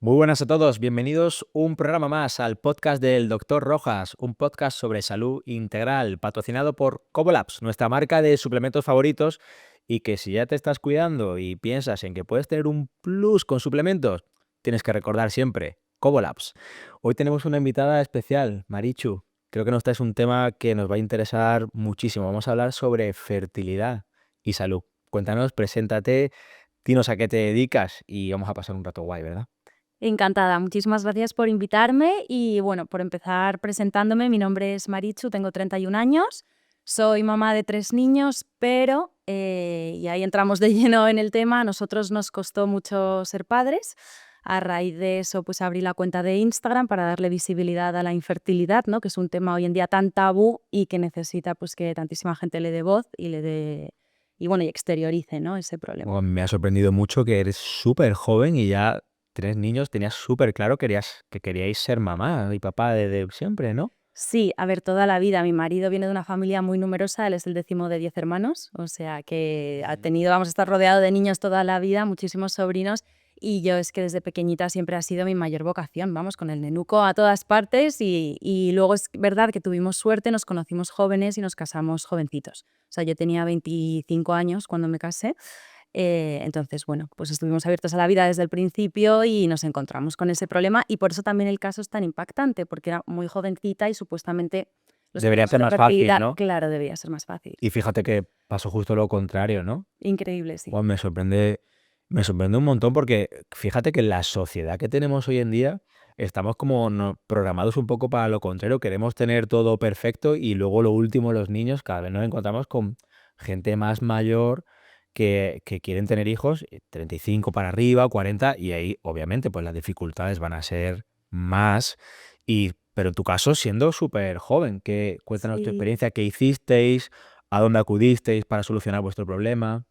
Muy buenas a todos, bienvenidos un programa más al podcast del Doctor Rojas, un podcast sobre salud integral, patrocinado por Cobolabs, nuestra marca de suplementos favoritos, y que si ya te estás cuidando y piensas en que puedes tener un plus con suplementos, tienes que recordar siempre Cobolabs. Hoy tenemos una invitada especial, Marichu. Creo que nos traes un tema que nos va a interesar muchísimo. Vamos a hablar sobre fertilidad y salud. Cuéntanos, preséntate, dinos a qué te dedicas y vamos a pasar un rato guay, ¿verdad? Encantada, muchísimas gracias por invitarme y bueno, por empezar presentándome, mi nombre es Marichu, tengo 31 años, soy mamá de 3 niños, pero, y ahí entramos de lleno en el tema, a nosotros nos costó mucho ser padres. A raíz de eso, pues abrí la cuenta de Instagram para darle visibilidad a la infertilidad, ¿no? Que es un tema hoy en día tan tabú y que necesita pues que tantísima gente le dé voz y le dé, y bueno, y exteriorice, ¿no? Ese problema. Bueno, me ha sorprendido mucho que eres súper joven y ya tienes niños, tenías súper claro que queríais ser mamá y papá desde siempre, ¿no? Sí, a ver, toda la vida. Mi marido viene de una familia muy numerosa, él es el 10º de 10 hermanos, o sea que ha tenido, vamos a estar rodeado de niños toda la vida, muchísimos sobrinos, y yo es que desde pequeñita siempre ha sido mi mayor vocación, vamos, con el nenuco a todas partes y luego es verdad que tuvimos suerte, nos conocimos jóvenes y nos casamos jovencitos. O sea, yo tenía 25 años cuando me casé. Entonces, bueno, pues estuvimos abiertos a la vida desde el principio y nos encontramos con ese problema y por eso también el caso es tan impactante, porque era muy jovencita y supuestamente los Debería problemas ser de más fácil, fertilidad, ¿no? claro, debía ser más fácil. Y fíjate que pasó justo lo contrario, ¿no? Increíble, sí. Guau, me sorprende un montón porque fíjate que en la sociedad que tenemos hoy en día estamos como programados un poco para lo contrario, queremos tener todo perfecto y luego lo último, los niños, cada vez nos encontramos con gente más mayor que quieren tener hijos, 35 para arriba, 40, y ahí obviamente pues las dificultades van a ser más, pero en tu caso siendo súper joven, cuéntanos tu Sí. experiencia, qué hicisteis, a dónde acudisteis para solucionar vuestro problema.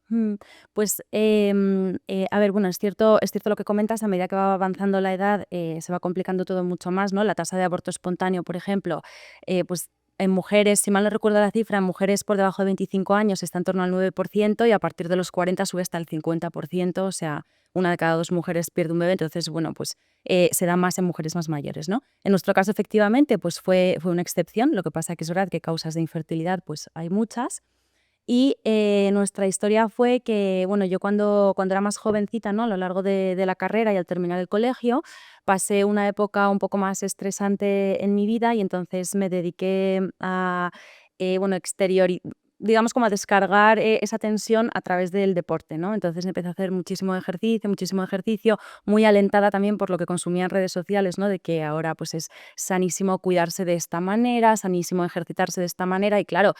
Pues, a ver, bueno, es cierto lo que comentas, a medida que va avanzando la edad, se va complicando todo mucho más, ¿no? La tasa de aborto espontáneo, por ejemplo, pues en mujeres, si mal no recuerdo la cifra, en mujeres por debajo de 25 años está en torno al 9% y a partir de los 40 sube hasta el 50%, o sea, una de cada 2 mujeres pierde un bebé, entonces, bueno, pues se da más en mujeres más mayores, ¿no? En nuestro caso, efectivamente, pues fue una excepción, lo que pasa que es verdad que causas de infertilidad, pues hay muchas. Y nuestra historia fue que, bueno, yo cuando era más jovencita, ¿no? A lo largo de la carrera y al terminar el colegio, pasé una época un poco más estresante en mi vida y entonces me dediqué a, bueno, digamos como a descargar esa tensión a través del deporte, ¿no? Entonces empecé a hacer muchísimo ejercicio, muy alentada también por lo que consumía en redes sociales, ¿no? De que ahora pues es sanísimo cuidarse de esta manera, sanísimo ejercitarse de esta manera y claro,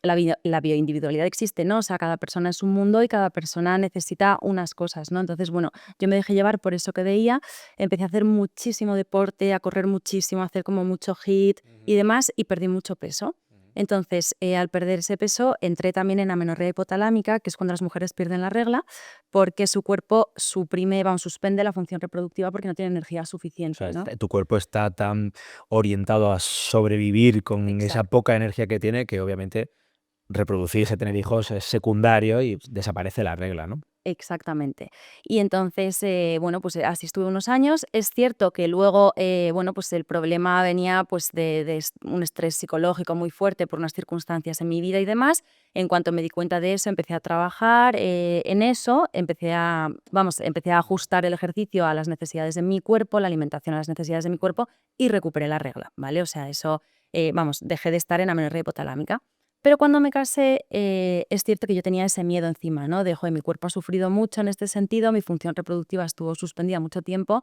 la bioindividualidad existe, ¿no? O sea, cada persona es un mundo y cada persona necesita unas cosas, ¿no? Entonces, bueno, yo me dejé llevar por eso que veía, empecé a hacer muchísimo deporte, a correr muchísimo, a hacer como mucho HIIT y Ujú, demás, y perdí mucho peso. ujú. Entonces, al perder ese peso, entré también en amenorrea hipotalámica, que es cuando las mujeres pierden la regla, porque su cuerpo suspende la función reproductiva porque no tiene energía O sea, suficiente, ¿no? tu cuerpo está tan orientado a sobrevivir con esa Exacto. poca energía que tiene que obviamente reproducirse, tener hijos es secundario y desaparece la regla, ¿no? Exactamente. Y entonces, bueno, pues así estuve unos años. Es cierto que luego, bueno, pues el problema venía pues de un estrés psicológico muy fuerte por unas circunstancias en mi vida y demás. En cuanto me di cuenta de eso, empecé a trabajar en eso, empecé a ajustar el ejercicio a las necesidades de mi cuerpo, la alimentación a las necesidades de mi cuerpo y recuperé la regla, ¿vale? O sea, eso, dejé de estar en amenorrea hipotalámica. Pero cuando me casé, es cierto que yo tenía ese miedo encima, ¿no? De, joder, mi cuerpo ha sufrido mucho en este sentido, mi función reproductiva estuvo suspendida mucho tiempo,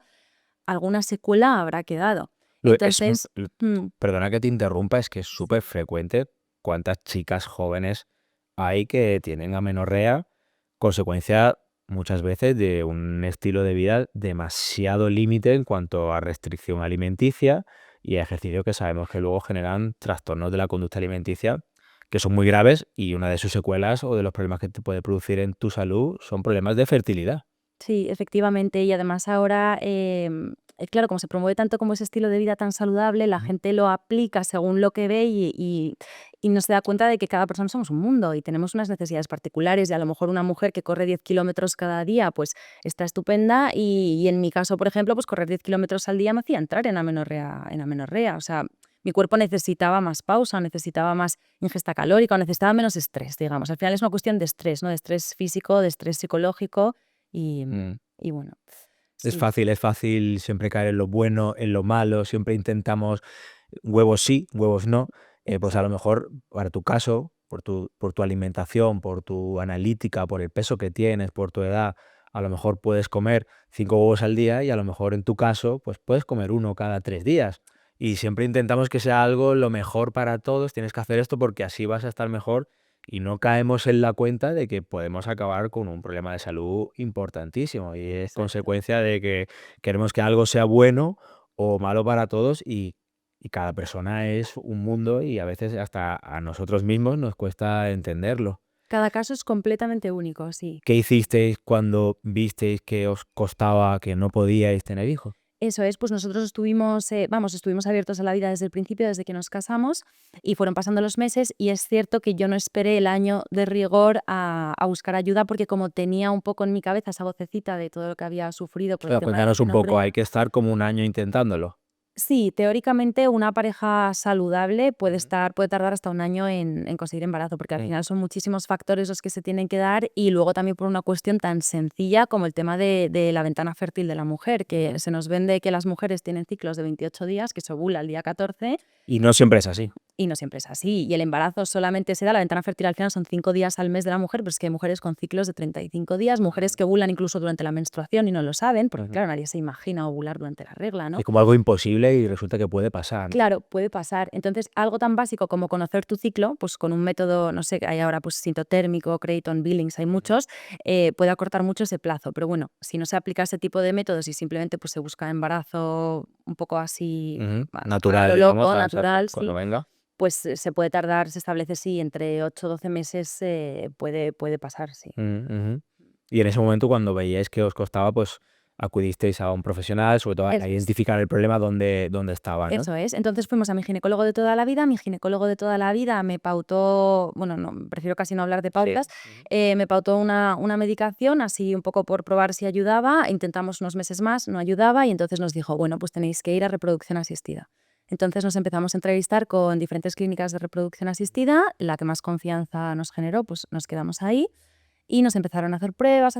alguna secuela habrá quedado. Lo es Entonces, mm, Perdona que te interrumpa, es que es súper sí, frecuente cuántas chicas jóvenes hay que tienen amenorrea, consecuencia muchas veces de un estilo de vida demasiado límite en cuanto a restricción alimenticia y a ejercicio que sabemos que luego generan trastornos de la conducta alimenticia que son muy graves y una de sus secuelas o de los problemas que te puede producir en tu salud son problemas de fertilidad. sí, efectivamente. Y además ahora, claro, como se promueve tanto como ese estilo de vida tan saludable, la gente lo aplica según lo que ve y no se da cuenta de que cada persona somos un mundo y tenemos unas necesidades particulares y a lo mejor una mujer que corre 10 kilómetros cada día pues está estupenda y en mi caso, por ejemplo, pues correr 10 kilómetros al día me hacía entrar en amenorrea. O sea, mi cuerpo necesitaba más pausa, necesitaba más ingesta calórica o necesitaba menos estrés, digamos. Al final es una cuestión de estrés, ¿no? De estrés físico, de estrés psicológico y, Mm. y bueno, Es sí, fácil siempre caer en lo bueno, en lo malo, siempre intentamos huevos sí, huevos no. Pues a lo exacto. mejor para tu caso, por tu alimentación, por tu analítica, por el peso que tienes, por tu edad, a lo mejor puedes comer 5 huevos al día y a lo mejor en tu caso, pues puedes comer uno cada 3 días. Y siempre intentamos que sea algo lo mejor para todos, tienes que hacer esto porque así vas a estar mejor y no caemos en la cuenta de que podemos acabar con un problema de salud importantísimo y es Exacto. consecuencia de que queremos que algo sea bueno o malo para todos y cada persona es un mundo y a veces hasta a nosotros mismos nos cuesta entenderlo. Cada caso es completamente único, sí. ¿Qué hicisteis cuando visteis que os costaba, que no podíais tener hijos? Eso es, pues nosotros estuvimos abiertos a la vida desde el principio, desde que nos casamos, y fueron pasando los meses, y es cierto que yo no esperé el año de rigor a buscar ayuda, porque como tenía un poco en mi cabeza esa vocecita de todo lo que había sufrido por el tema de la Cuéntanos un poco, hay amenorrea. que estar como un año intentándolo. Sí, teóricamente una pareja saludable Ujú. puede tardar hasta un año en conseguir embarazo, porque al Mm. final son muchísimos factores los que se tienen que dar y luego también por una cuestión tan sencilla como el tema de la ventana fértil de la mujer, que Ujú. se nos vende que las mujeres tienen ciclos de 28 días, que se ovula el día 14 Y no siempre es así. y no siempre es así. Y el embarazo solamente se da, la ventana fértil al final son 5 días al mes de la mujer, pero es que hay mujeres con ciclos de 35 días, mujeres Ujú. que ovulan incluso durante la menstruación y no lo saben, porque Ujú. claro, nadie se imagina ovular durante la regla, Es ¿no? como algo imposible y resulta que puede pasar, ¿no? Claro, puede pasar. Entonces, algo tan básico como conocer tu ciclo, pues con un método, no sé, hay ahora pues sintotérmico, Creighton, Billings, hay Ujú. muchos, puede acortar mucho ese plazo. Pero bueno, si no se aplica ese tipo de métodos y simplemente pues se busca embarazo un poco así Ujú. a Natural, lo digamos, loco, exacto, natural, cuando sí, venga. pues se puede tardar, se establece, sí, entre 8 o 12 meses puede pasar, sí. Ujú, ujú. Y en ese momento, cuando veíais que os costaba, pues acudisteis a un profesional, sobre todo a Eso es. identificar el problema dónde estaba, ¿no? Eso es. Entonces fuimos a mi ginecólogo de toda la vida. Mi ginecólogo de toda la vida me pautó, bueno, no, prefiero casi no hablar de Sí. pautas, Ujú. me pautó una medicación, así un poco por probar si ayudaba. Intentamos unos meses más, no ayudaba y entonces nos dijo, bueno, pues tenéis que ir a reproducción asistida. Entonces nos empezamos a entrevistar con diferentes clínicas de reproducción asistida, la que más confianza nos generó, pues nos quedamos ahí. Y nos empezaron a hacer pruebas,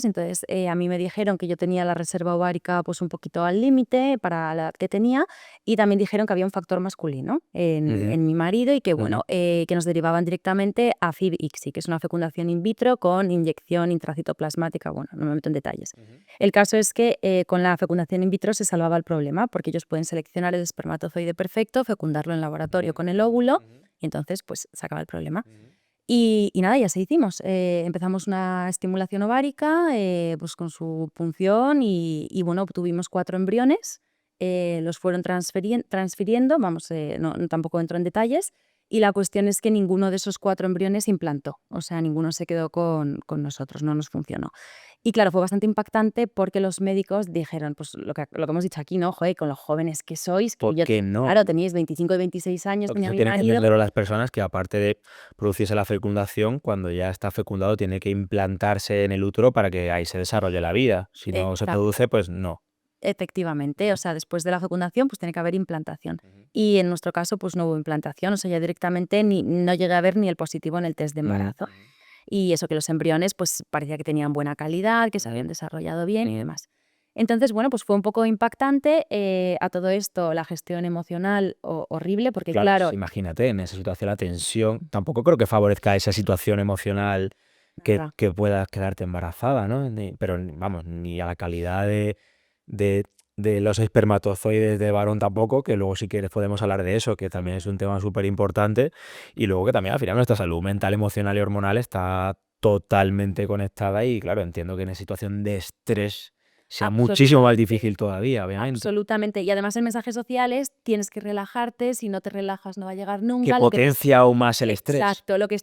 entonces, a mí me dijeron que yo tenía la reserva ovárica, pues, un poquito al límite para la edad que tenía, y también dijeron que había un factor masculino Ujú, en mi marido y que, ujú, bueno, que nos derivaban directamente a FIV-ICSI, que es una fecundación in vitro con inyección intracitoplasmática, bueno, no me meto en detalles. ujú, El caso es que, con la fecundación in vitro se salvaba el problema, porque ellos pueden seleccionar el espermatozoide perfecto, fecundarlo en laboratorio con el óvulo, ujú, y entonces, pues, se acaba el problema. ujú, Y nada, y así hicimos. Empezamos una estimulación ovárica, pues con su punción y bueno, obtuvimos 4 embriones, los fueron transfiriendo, vamos, no tampoco entro en detalles, y la cuestión es que ninguno de esos 4 embriones implantó, o sea, ninguno se quedó con nosotros, no nos funcionó. Y claro, fue bastante impactante porque los médicos dijeron, pues lo que hemos dicho aquí, ¿no? Joder, con los jóvenes que sois, que ¿por yo, qué no? claro, teníais 25 y 26 años, Lo que tenía eso mi tienen que marido. entenderlo las personas que aparte de producirse la fecundación, cuando ya está fecundado tiene que implantarse en el útero para que ahí se desarrolle la vida. Si no se Exacto. produce, pues no. Efectivamente, o Ujú, sea, después de la fecundación, pues tiene que haber implantación. ujú, Y en nuestro caso, pues no hubo implantación, o sea, ya directamente no llegué a ver ni el positivo en el test de ujú, embarazo. Y eso que los embriones, pues parecía que tenían buena calidad, que se ujú. habían desarrollado bien y demás. Entonces, bueno, pues fue un poco impactante. A todo esto, la gestión emocional horrible, porque Claro, claro, pues imagínate, en esa situación la tensión tampoco creo que favorezca esa situación emocional que nada, que puedas quedarte embarazada, ¿no? Vamos, ni a la calidad de de los espermatozoides de varón tampoco, que luego si quieres podemos hablar de eso, que también es un tema súper importante y luego que también al final nuestra salud mental, emocional y hormonal está totalmente conectada y claro, entiendo que en esa situación de estrés sea muchísimo más difícil todavía, obviamente. Absolutamente. Y además en mensajes sociales tienes que relajarte, si no te relajas no va a llegar Que nunca. potencia aún más el estrés. Exacto, lo que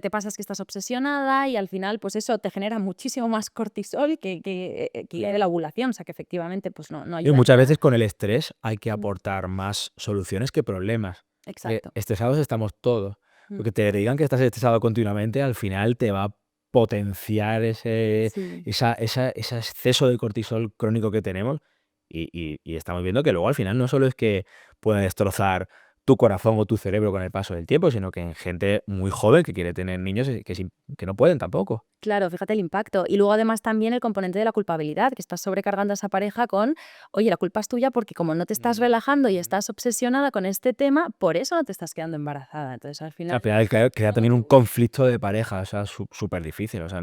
te pasa es que estás obsesionada y al final, pues eso te genera muchísimo más cortisol que la ovulación, o sea que efectivamente pues no Y ayuda en muchas nada. veces con el estrés hay que Mm, aportar más soluciones que problemas. Exacto. Estresados estamos todos. Mm, Lo que te digan que estás estresado continuamente, al final te va a potenciar Sí. ese exceso de cortisol crónico que tenemos y estamos viendo que luego al final no solo es que puede destrozar tu corazón o tu cerebro con el paso del tiempo, sino que en gente muy joven que quiere tener niños que no pueden tampoco. Claro, fíjate el impacto. Y luego además también el componente de la culpabilidad, que estás sobrecargando a esa pareja con, oye, la culpa es tuya porque como no te estás relajando y estás obsesionada con este tema, por eso no te estás quedando embarazada. Entonces al final... Al final crea también un conflicto de pareja, o sea, súper difícil, o sea,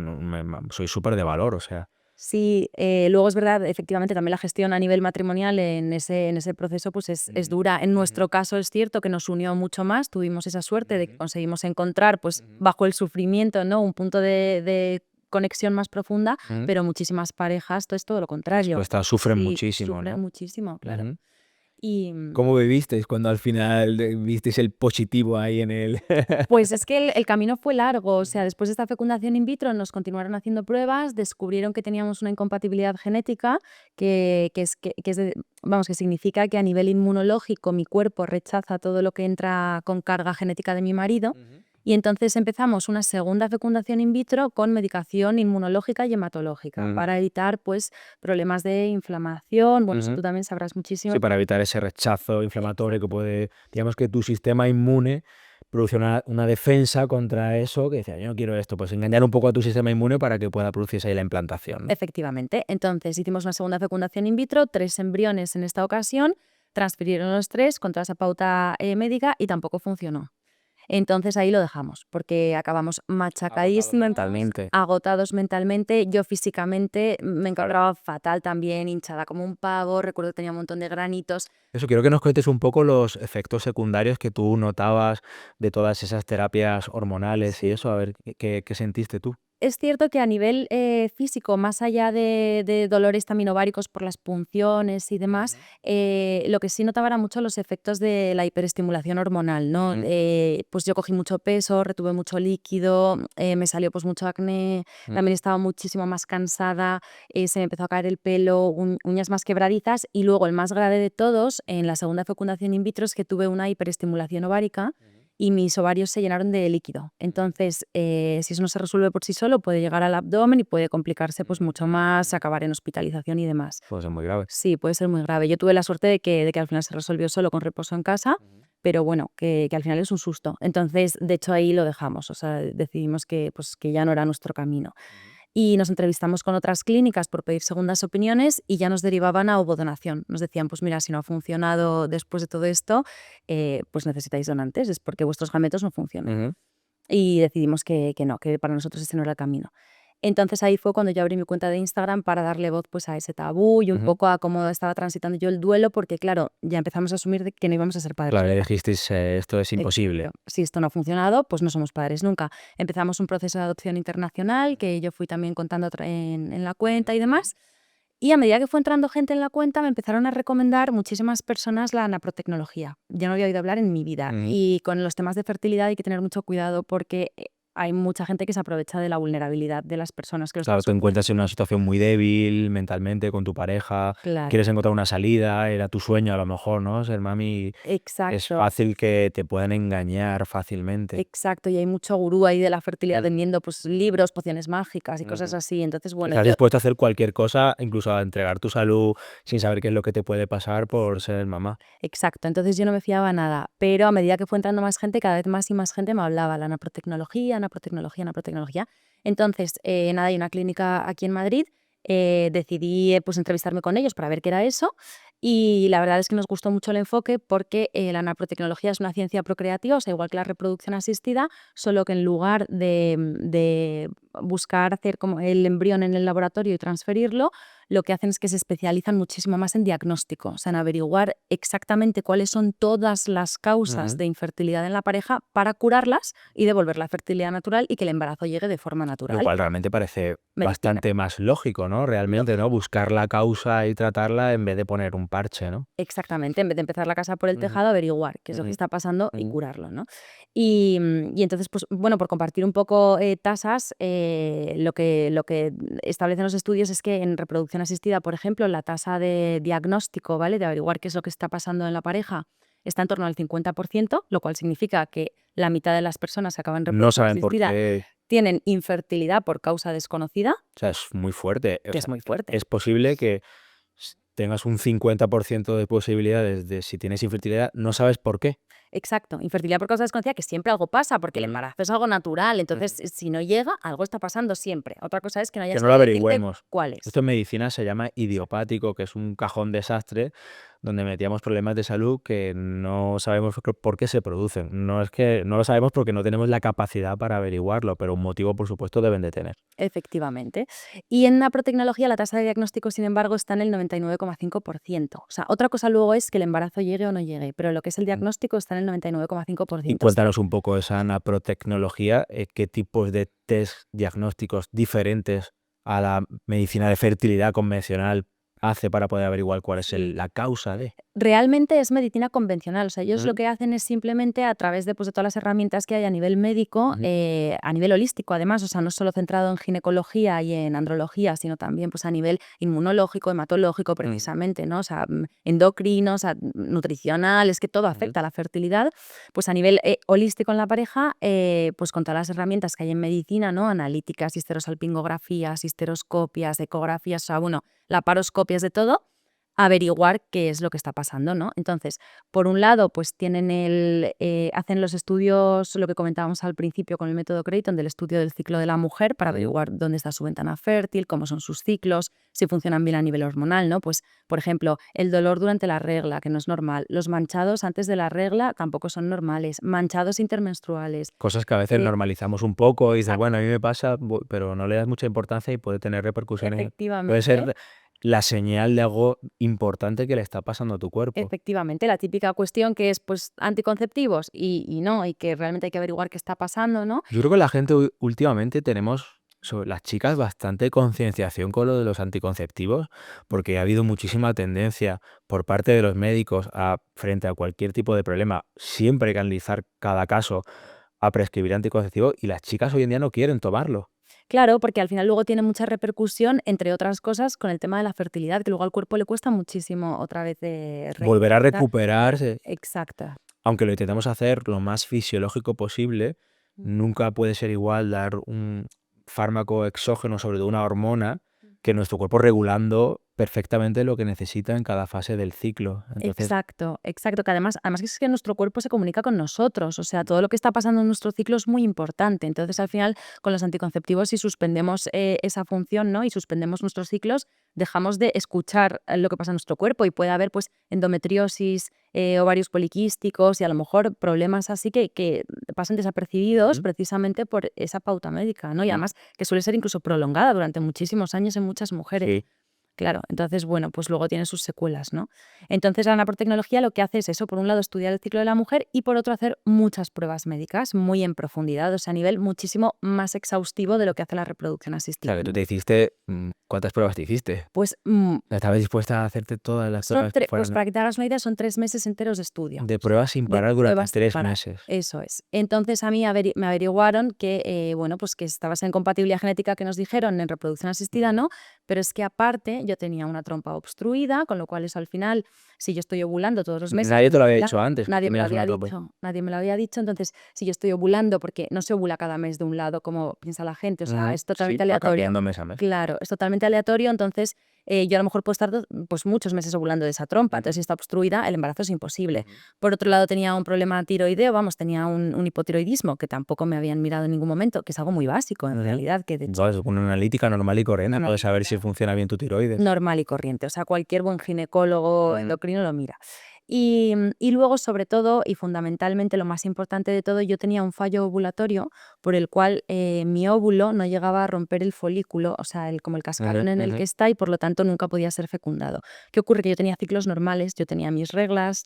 soy súper de valor, o sea. Sí, luego es verdad, efectivamente, también la gestión a nivel matrimonial en ese proceso pues es dura. En nuestro caso es cierto que nos unió mucho más, tuvimos esa suerte de que conseguimos encontrar, pues bajo el sufrimiento, ¿no? Un punto de conexión más profunda, Ujú. pero muchísimas parejas, es todo lo contrario. Respuestas sufren Sí, muchísimo, sufren ¿no? muchísimo, claro. Ujú. Y ¿Cómo vivisteis cuando al final visteis el positivo ahí en el? pues es que el camino fue largo, o sea, Ujú. después de esta fecundación in vitro nos continuaron haciendo pruebas, descubrieron que teníamos una incompatibilidad genética vamos, que significa que a nivel inmunológico mi cuerpo rechaza todo lo que entra con carga genética de mi marido. Ujú. Y entonces empezamos una segunda fecundación in vitro con medicación inmunológica y hematológica Ujú. para evitar pues problemas de inflamación. Bueno, eso Ujú. tú también sabrás muchísimo. Sí, para evitar ese rechazo inflamatorio que Exacto. puede, digamos que tu sistema inmune produce una defensa contra eso, que decía, yo no quiero esto, pues engañar un poco a tu sistema inmune para que pueda producirse ahí la implantación, ¿no? Efectivamente. Entonces hicimos una segunda fecundación in vitro, 3 embriones en esta ocasión, transfirieron los 3 con toda esa pauta médica y tampoco funcionó. Entonces ahí lo dejamos, porque acabamos Agotados machacadísimos, mentalmente. agotados mentalmente. Yo físicamente me encontraba fatal también, hinchada como un pavo. Recuerdo que tenía un montón de granitos. Eso, quiero que nos cuentes un poco los efectos secundarios que tú notabas de todas esas terapias hormonales y Sí. eso, a ver, ¿qué sentiste tú? Es cierto que a nivel físico, más allá de dolores también ováricos por las punciones y demás, Ujú. lo que sí notaba era mucho los efectos de la hiperestimulación hormonal, ¿no? Mm, Pues yo cogí mucho peso, retuve mucho líquido, me salió pues mucho acné, mm. también estaba muchísimo más cansada, se me empezó a caer el pelo, uñas más quebradizas y luego el más grave de todos, en la segunda fecundación in vitro, es que tuve una hiperestimulación ovárica y mis ovarios se llenaron de líquido. Entonces, si eso no se resuelve por sí solo, puede llegar al abdomen y puede complicarse pues mucho más, acabar en hospitalización y demás. Puede ser muy grave. Sí, puede ser muy grave. Yo tuve la suerte de que al final se resolvió solo con reposo en casa, pero bueno, que al final es un susto. Entonces, de hecho, ahí lo dejamos. O sea, decidimos que ya no era nuestro camino. Y nos entrevistamos con otras clínicas por pedir segundas opiniones y ya nos derivaban a ovodonación. Nos decían, pues mira, si no ha funcionado después de todo esto, pues necesitáis donantes, es porque vuestros gametos no funcionan. Ujú. Y decidimos que no, que para nosotros ese no era el camino. Entonces ahí fue cuando yo abrí mi cuenta de Instagram para darle voz pues a ese tabú y un Ujú. poco a cómo estaba transitando yo el duelo, porque claro, ya empezamos a asumir de que no íbamos a ser padres Claro, le nunca. dijisteis, esto es imposible. Exacto. Si esto no ha funcionado, pues no somos padres nunca. Empezamos un proceso de adopción internacional que yo fui también contando en la cuenta y demás. Y a medida que fue entrando gente en la cuenta, me empezaron a recomendar muchísimas personas la naprotecnología. Yo no había oído hablar en mi vida. Ujú. Y con los temas de fertilidad hay que tener mucho cuidado porque hay mucha gente que se aprovecha de la vulnerabilidad de las personas que lo están Claro, te sufriendo. encuentras en una situación muy débil mentalmente con tu pareja, Claro, quieres encontrar una salida, era tu sueño a lo mejor, ¿no? Ser mami, es exacto. fácil que te puedan engañar fácilmente. Exacto, y hay mucho gurú ahí de la fertilidad Ujú. vendiendo pues libros, pociones mágicas y cosas Ujú. así. Entonces, bueno, Estás yo dispuesto a hacer cualquier cosa, incluso a entregar tu salud sin saber qué es lo que te puede pasar por ser mamá. exacto, entonces yo no me fiaba nada, pero a medida que fue entrando más gente, cada vez más y más gente me hablaba, la naprotecnología, naprotecnología, naprotecnología. Entonces, nada, hay una clínica aquí en Madrid, decidí pues entrevistarme con ellos para ver qué era eso y la verdad es que nos gustó mucho el enfoque porque la naprotecnología es una ciencia procreativa, o sea, igual que la reproducción asistida, solo que en lugar de buscar hacer como el embrión en el laboratorio y transferirlo, lo que hacen es que se especializan muchísimo más en diagnóstico, o sea, en averiguar exactamente cuáles son todas las causas de infertilidad en la pareja para curarlas y devolver la fertilidad natural y que el embarazo llegue de forma Lo natural. cual realmente parece Medicina. bastante más lógico, ¿no? Realmente, ¿no? Buscar la causa y tratarla en vez de poner un parche, ¿no? Exactamente, en vez de empezar la casa por el Ujú, tejado, averiguar qué es lo que ujú, está pasando y ujú. curarlo, ¿no? Y entonces, pues bueno, por compartir un poco tasas, lo que establecen los estudios es que en reproducción asistida, por ejemplo, la tasa de diagnóstico, ¿vale? De averiguar qué es lo que está pasando en la pareja, está en torno al 50%, lo cual significa que la mitad de las personas que acaban en No reproducción saben por asistida qué. tienen infertilidad por causa desconocida, O sea, es muy fuerte. O que es sea, muy fuerte. es posible que tengas un 50% de posibilidades de si tienes infertilidad, no sabes por qué. Exacto, infertilidad por causa desconocida, que siempre algo pasa, porque el Ujú, embarazo es algo natural, entonces ujú. si no llega, algo está pasando siempre. Otra cosa es que no Que hayas no lo podido decirte averigüemos. cuál es. Esto en medicina se llama Exacto. idiopático, que es un cajón desastre donde metíamos problemas de salud que no sabemos por qué se producen. No es que no lo sabemos porque no tenemos la capacidad para averiguarlo, pero un motivo, por supuesto, deben de tener. Efectivamente. Y en naprotecnología la tasa de diagnóstico, sin embargo, está en el 99,5%. O sea, otra cosa luego es que el embarazo llegue o no llegue, pero lo que es el Mm. diagnóstico está en el Y 99,5%. cuéntanos un poco esa naprotecnología, qué tipos de test diagnósticos diferentes a la medicina de fertilidad convencional hace para poder averiguar cuál es Sí. la causa de. Realmente es medicina convencional, o sea, ellos lo Ujú, que hacen es simplemente a través de, pues, de todas las herramientas que hay a nivel médico, ujú, a nivel holístico además, o sea, no solo centrado en ginecología y en andrología, sino también pues, a nivel inmunológico, hematológico ujú, precisamente, ¿no? O sea, endocrino, o sea, nutricional, es que todo ujú. afecta a la fertilidad, pues a nivel holístico en la pareja, pues con todas las herramientas que hay en medicina, ¿no? Analíticas, histerosalpingografías, histeroscopias, ecografías, o sea, bueno, laparoscopias de todo, averiguar qué es lo que está pasando, ¿no? Entonces, por un lado, pues hacen los estudios, lo que comentábamos al principio con el método Creighton, del estudio del ciclo de la mujer para averiguar dónde está su ventana fértil, cómo son sus ciclos, si funcionan bien a nivel hormonal, ¿no? Pues, por ejemplo, el dolor durante la regla, que no es normal, los manchados antes de la regla tampoco son normales, manchados intermenstruales. Cosas que a veces eh, normalizamos un poco y dices, exacto, bueno, a mí me pasa, pero no le das mucha importancia y puede tener repercusiones. Puede efectivamente. ser la señal de algo importante que le está pasando a tu cuerpo. Efectivamente, la típica cuestión que es, pues, anticonceptivos y no, y que realmente hay que averiguar qué está pasando, ¿no? Yo creo que la gente últimamente tenemos, sobre las chicas, bastante concienciación con lo de los anticonceptivos, porque ha habido muchísima tendencia por parte de los médicos frente a cualquier tipo de problema, siempre hay que analizar cada caso a prescribir anticonceptivos y las chicas hoy en día no quieren tomarlo. Claro, porque al final luego tiene mucha repercusión, entre otras cosas, con el tema de la fertilidad, que luego al cuerpo le cuesta muchísimo otra vez Volver a reinsertar. recuperarse. Exacto. Aunque lo intentemos hacer lo más fisiológico posible, Mm. nunca puede ser igual dar un fármaco exógeno, sobre todo una hormona, que nuestro cuerpo regulando perfectamente lo que necesita en cada fase del ciclo. Entonces, Exacto, exacto, que además es que nuestro cuerpo se comunica con nosotros, o sea, todo lo que está pasando en nuestro ciclo es muy importante. Entonces, al final, con los anticonceptivos, si suspendemos esa función, ¿no? Y suspendemos nuestros ciclos, dejamos de escuchar lo que pasa en nuestro cuerpo y puede haber, pues, endometriosis, ovarios poliquísticos y a lo mejor problemas así que pasan desapercibidos ujú, precisamente por esa pauta médica, ¿no? Y ujú, además que suele ser incluso prolongada durante muchísimos años en muchas mujeres. sí. Claro, entonces, bueno, pues luego tiene sus secuelas, ¿no? Entonces, la naprotecnología lo que hace es eso, por un lado, estudiar el ciclo de la mujer y por otro, hacer muchas pruebas médicas muy en profundidad, o sea, a nivel muchísimo más exhaustivo de lo que hace la reproducción O sea, asistida, que tú ¿no? te hiciste, ¿cuántas pruebas te hiciste? Pues, ¿Estabas dispuesta a hacerte todas las pruebas que pues fueran para que te hagas una idea, son 3 meses enteros de estudio. de pruebas sin De parar durante pruebas sin 3 parar, meses? eso es. Entonces a mí me averiguaron que, bueno, pues que estaba esa incompatibilidad genética que nos dijeron en reproducción asistida, Ujú. no, pero es que aparte yo tenía una trompa obstruida, con lo cual eso al final, si yo estoy ovulando todos los meses, Nadie te lo había la- dicho antes, que nadie me lo tenías había una tope. dicho, nadie me lo había dicho, entonces si yo estoy ovulando, porque no se ovula cada mes de un lado como piensa la gente, o sea, Ujú. es Sí, totalmente va aleatorio. cambiando mes a mes. Claro, es totalmente aleatorio, entonces yo a lo mejor puedo estar pues muchos meses ovulando de esa trompa, entonces si está obstruida, el embarazo es imposible. Ujú. Por otro lado, tenía un problema tiroideo, vamos, tenía un hipotiroidismo que tampoco me habían mirado en ningún momento, que es algo muy básico en Ujú. realidad, que de hecho Entonces, una analítica normal y una corriente, puedes saber si analítica funciona bien tu tiroides. normal y corriente, o sea, cualquier buen ginecólogo Ujú. endocrino lo mira. Y luego, sobre todo, y fundamentalmente lo más importante de todo, yo tenía un fallo ovulatorio por el cual mi óvulo no llegaba a romper el folículo, o sea, como el cascarón en el que está, y por lo tanto nunca podía ser fecundado. ¿Qué ocurre? Que yo tenía ciclos normales, yo tenía mis reglas,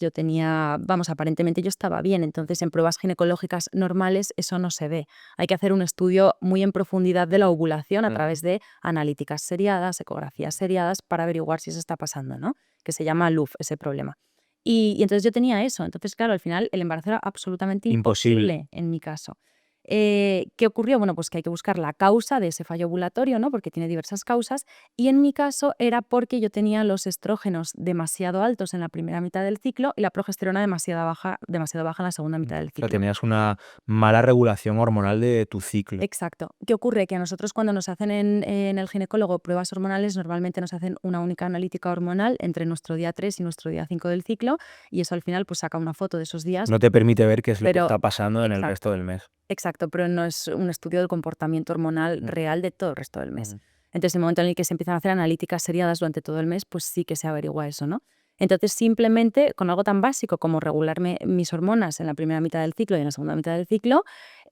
aparentemente yo estaba bien, entonces en pruebas ginecológicas normales eso no se ve. Hay que hacer un estudio muy en profundidad de la ovulación a través de analíticas seriadas, ecografías seriadas, para averiguar si eso está pasando, ¿no? Que se llama LUF, ese problema. Y entonces yo tenía eso. Entonces, claro, al final el embarazo era absolutamente Imposible. imposible en mi caso. ¿Qué ocurrió? Bueno, pues que hay que buscar la causa de ese fallo ovulatorio, ¿no? Porque tiene diversas causas. Y en mi caso era porque yo tenía los estrógenos demasiado altos en la primera mitad del ciclo y la progesterona demasiado baja en la segunda mitad del O sea, ciclo. tenías una mala regulación hormonal de tu ciclo. Exacto. ¿Qué ocurre? Que a nosotros, cuando nos hacen en el ginecólogo pruebas hormonales, normalmente nos hacen una única analítica hormonal entre nuestro día 3 y nuestro día 5 del ciclo, y eso al final pues saca una foto de esos días. No te permite ver qué es lo que Pero está pasando en el exacto, resto del mes. exacto, pero no es un estudio del comportamiento hormonal real de todo el resto del mes. Ujú. Entonces, en el momento en el que se empiezan a hacer analíticas seriadas durante todo el mes, pues sí que se averigua eso, ¿no? Entonces, simplemente con algo tan básico como regularme mis hormonas en la primera mitad del ciclo y en la segunda mitad del ciclo,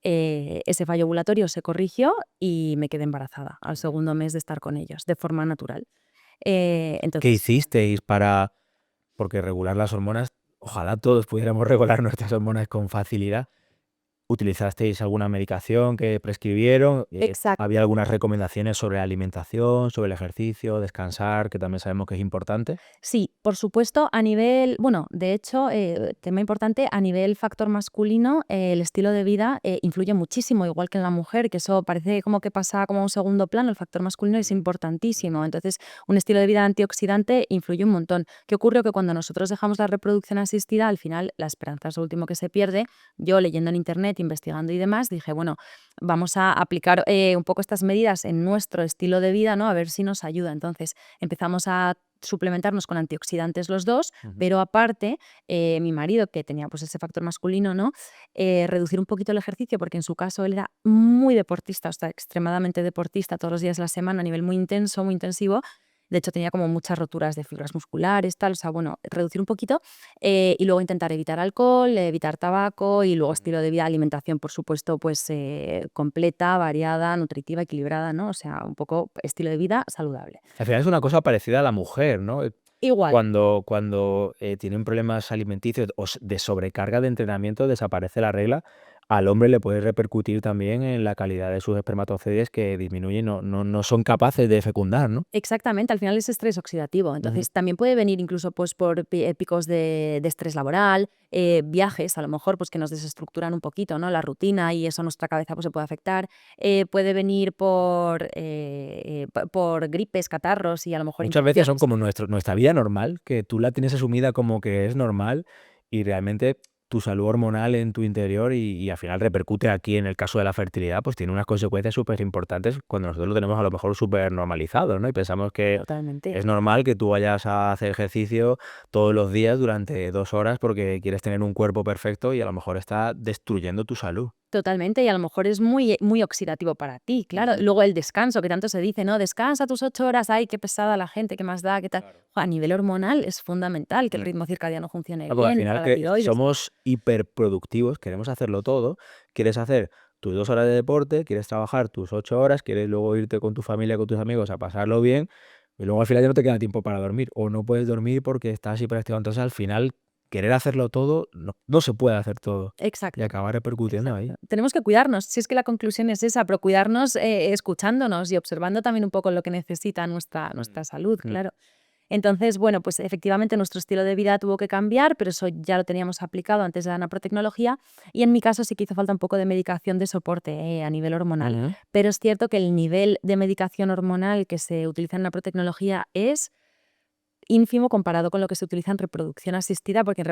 ese fallo ovulatorio se corrigió y me quedé embarazada al segundo mes de estar con ellos, de forma natural. ¿Qué Entonces, hicisteis para...? Porque regular las hormonas, ojalá todos pudiéramos regular nuestras hormonas con facilidad. ¿Utilizasteis alguna medicación que prescribieron? exacto. ¿Había algunas recomendaciones sobre la alimentación, sobre el ejercicio, descansar, que también sabemos que es importante? Sí, por supuesto, de hecho, tema importante, a nivel factor masculino, el estilo de vida influye muchísimo, igual que en la mujer, que eso parece como que pasa como a un segundo plano. El factor masculino es importantísimo. Entonces, un estilo de vida antioxidante influye un montón. ¿Qué ocurre? Que cuando nosotros dejamos la reproducción asistida, al final la esperanza es lo último que se pierde. Yo, leyendo en internet, investigando y demás, dije, bueno, vamos a aplicar un poco estas medidas en nuestro estilo de vida, ¿no? A ver si nos ayuda. Entonces, empezamos a suplementarnos con antioxidantes los dos, pero aparte, mi marido, que tenía pues ese factor masculino, ¿no? Reducir un poquito el ejercicio, porque en su caso él era muy deportista, o sea, extremadamente deportista, todos los días de la semana, a nivel muy intenso, muy intensivo. De hecho, tenía como muchas roturas de fibras musculares, tal, o sea, bueno, reducir un poquito, y luego intentar evitar alcohol, evitar tabaco, y luego estilo de vida, alimentación, por supuesto, pues completa, variada, nutritiva, equilibrada, ¿no? O sea, un poco estilo de vida saludable. Al final es una cosa parecida a la mujer, ¿no? Igual. Cuando tienen problemas alimenticios o de sobrecarga de entrenamiento, desaparece la regla. Al hombre le puede repercutir también en la calidad de sus espermatozoides, que disminuyen, no son capaces de fecundar, ¿no? Exactamente, al final es estrés oxidativo. Ujú. Entonces, también puede venir incluso pues, por picos de estrés laboral, viajes, a lo mejor, pues que nos desestructuran un poquito, ¿no? La rutina, y eso a nuestra cabeza pues, se puede afectar. Puede venir por gripes, catarros y a lo mejor Muchas veces son infecciones. como nuestra vida normal, que tú la tienes asumida como que es normal, y realmente tu salud hormonal en tu interior y al final repercute aquí en el caso de la fertilidad, pues tiene unas consecuencias súper importantes cuando nosotros lo tenemos a lo mejor súper normalizado, ¿no? Y pensamos que Totalmente. es normal que tú vayas a hacer ejercicio todos los días durante 2 horas porque quieres tener un cuerpo perfecto, y a lo mejor está destruyendo tu salud. Totalmente, y a lo mejor es muy, muy oxidativo para ti, claro. Ujú. Luego el descanso, que tanto se dice, ¿no? Descansa tus 8 horas, ay, qué pesada la gente, qué más da, qué tal. Claro. A nivel hormonal es fundamental que el Mm. ritmo circadiano funcione Porque al bien final para la que tiroides. somos hiperproductivos, queremos hacerlo todo, quieres hacer tus 2 horas de deporte, quieres trabajar tus 8 horas, quieres luego irte con tu familia, con tus amigos a pasarlo bien, y luego al final ya no te queda tiempo para dormir, o no puedes dormir porque estás hiperactivo. Entonces al final, querer hacerlo todo, no se puede hacer todo, y Exacto. acaba repercutiendo Exacto. ahí. Tenemos que cuidarnos, si es que la conclusión es esa, pero cuidarnos escuchándonos y observando también un poco lo que necesita nuestra salud, Mm. claro. Entonces, bueno, pues efectivamente nuestro estilo de vida tuvo que cambiar, pero eso ya lo teníamos aplicado antes de la naprotecnología, y en mi caso sí que hizo falta un poco de medicación de soporte a nivel hormonal. Ujú. Pero es cierto que el nivel de medicación hormonal que se utiliza en naprotecnología es ínfimo comparado con lo que se utiliza en reproducción asistida, porque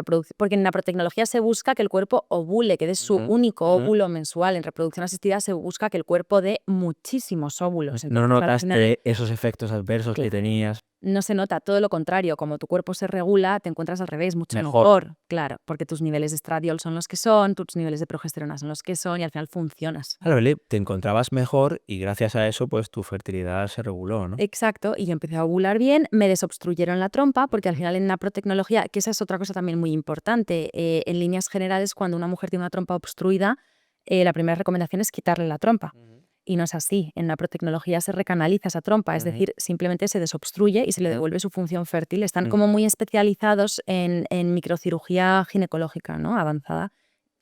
en naprotecnología se busca que el cuerpo ovule, que dé su Ujú. único Ujú. óvulo mensual. En reproducción asistida se busca que el cuerpo dé muchísimos óvulos. No Entonces, al final, notaste esos efectos adversos que claro. tenías. No se nota, todo lo contrario, como tu cuerpo se regula, te encuentras al revés, mucho Mejor. mejor, claro, porque tus niveles de estradiol son los que son, tus niveles de progesterona son los que son y al final funcionas. Claro, te encontrabas mejor y gracias a eso, pues tu fertilidad se reguló, ¿no? Exacto, y yo empecé a ovular bien, me desobstruyeron la trompa, porque al Ujú. final en naprotecnología, que esa es otra cosa también muy importante, en líneas generales, cuando una mujer tiene una trompa obstruida, la primera recomendación es quitarle la trompa. Ujú. Y no es así, en naprotecnología se recanaliza esa trompa, es Ujú. decir, simplemente se desobstruye y se le Ujú. devuelve su función fértil. Están Mm. como muy especializados en microcirugía ginecológica, ¿no? Avanzada,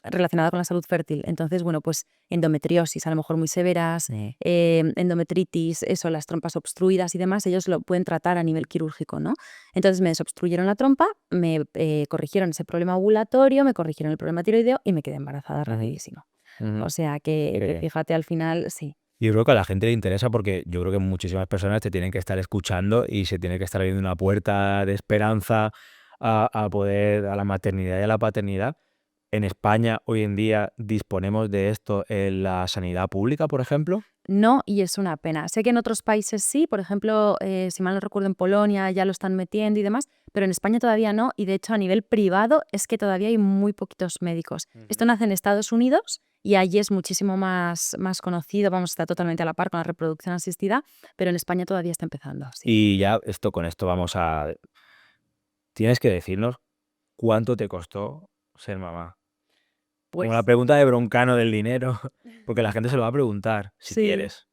relacionada con la salud fértil. Entonces, bueno, pues endometriosis, a lo mejor muy severas, endometritis, eso, las trompas obstruidas y demás, ellos lo pueden tratar a nivel quirúrgico, ¿no? Entonces me desobstruyeron la trompa, me corrigieron ese problema ovulatorio, me corrigieron el problema tiroideo y me quedé embarazada Ujú. rapidísimo. Ujú. O sea Qué que bien. fíjate, al final, sí. Yo creo que a la gente le interesa porque yo creo que muchísimas personas te tienen que estar escuchando y se tiene que estar abriendo una puerta de esperanza a poder, a la maternidad y a la paternidad. En España hoy en día disponemos de esto en la sanidad pública, por ejemplo. No, y es una pena. Sé que en otros países sí, por ejemplo, si mal no recuerdo, en Polonia ya lo están metiendo y demás, pero en España todavía no. Y de hecho, a nivel privado es que todavía hay muy poquitos médicos. Esto Ujú. nace en Estados Unidos y allí es muchísimo más conocido, vamos, está totalmente a la par con la reproducción asistida, pero en España todavía está empezando, sí. Y ya esto con esto vamos a... Tienes que decirnos cuánto te costó ser mamá. Como la Pues pregunta de Broncano del dinero, porque la gente se lo va a preguntar, si sí. quieres.